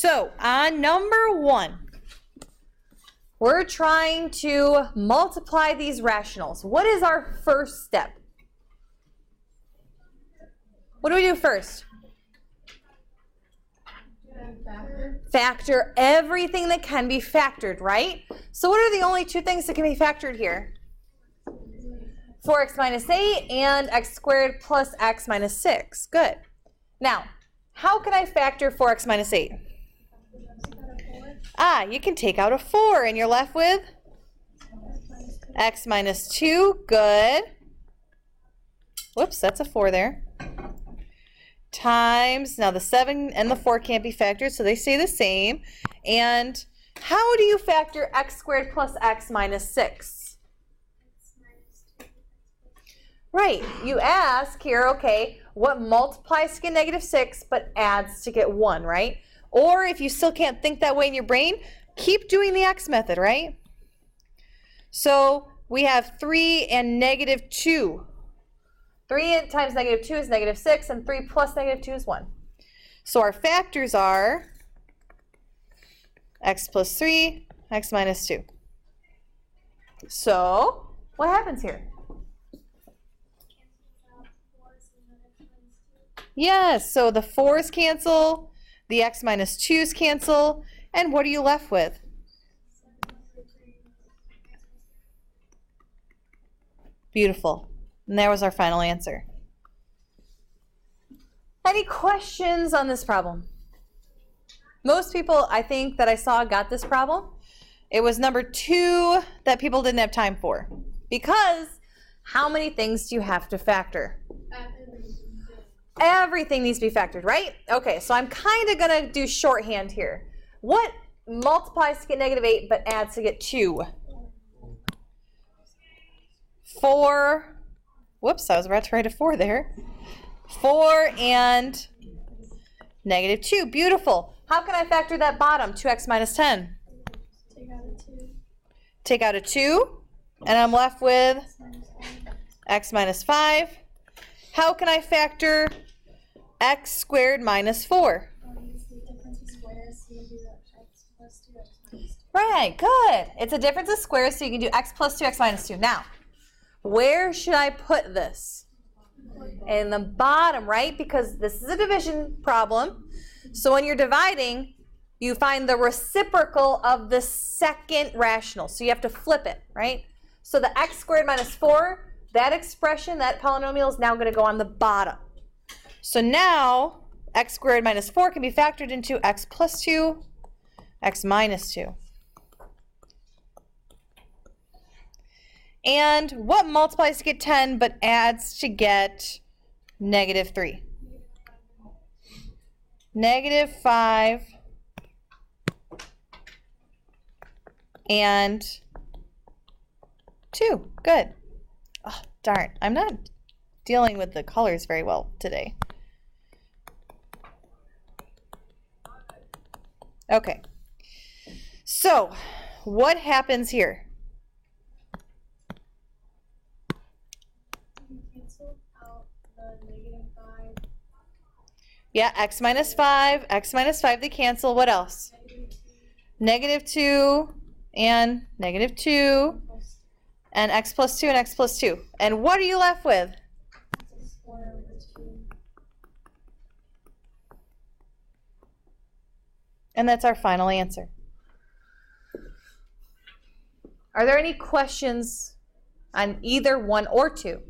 So on number 1, we're trying to multiply these rationals. What is our first step? What do we do first? Factor everything that can be factored, right? So what are the only two things that can be factored here? 4x minus 8 and x squared plus x minus 6. Good. Now, how can I factor 4x minus 8? You can take out a 4 and you're left with x minus 2. Good. Whoops, that's a 4 there. Times, now the 7 and the 4 can't be factored, so they stay the same. And how do you factor x squared plus x minus 6? Right, you ask here, okay, what multiplies to get negative 6 but adds to get 1, right? Or if you still can't think that way in your brain, keep doing the x method, right? So we have 3 and negative 2. 3 times negative 2 is negative 6, and 3 plus negative 2 is 1. So our factors are x plus 3, x minus 2. So what happens here? Yes, so the 4's cancel, the x minus 2's cancel, and what are you left with? Beautiful. And there was our final answer. Any questions on this problem? Most people, I think, that I saw got this problem. It was number 2 that people didn't have time for. Because how many things do you have to factor? Everything needs to be factored, right? Okay, so I'm kind of going to do shorthand here. What multiplies to get negative 8 but adds to get 2? 4. Whoops, I was about to write a 4 there. 4 and negative 2. Beautiful. How can I factor that bottom, 2x minus 10? Take out a 2. Take out a 2, and I'm left with x minus 5. How can I factor x squared minus 4? Right, good. It's a difference of squares, so you can do x plus 2, x minus 2. Now, where should I put this? In the bottom, right? Because this is a division problem. So when you're dividing, you find the reciprocal of the second rational. So you have to flip it, right? So the x squared minus 4, that expression, that polynomial is now going to go on the bottom. So now x squared minus 4 can be factored into x plus 2, x minus 2. And what multiplies to get 10 but adds to get negative 3? Negative 5 and 2. Good. Oh, darn. I'm not dealing with the colors very well today. Okay. So, what happens here? Cancel out the negative 5. Yeah, x minus 5, they cancel. What else? Negative 2 and negative 2. And x plus 2 and x plus 2. And what are you left with? And that's our final answer. Are there any questions on either 1 or 2?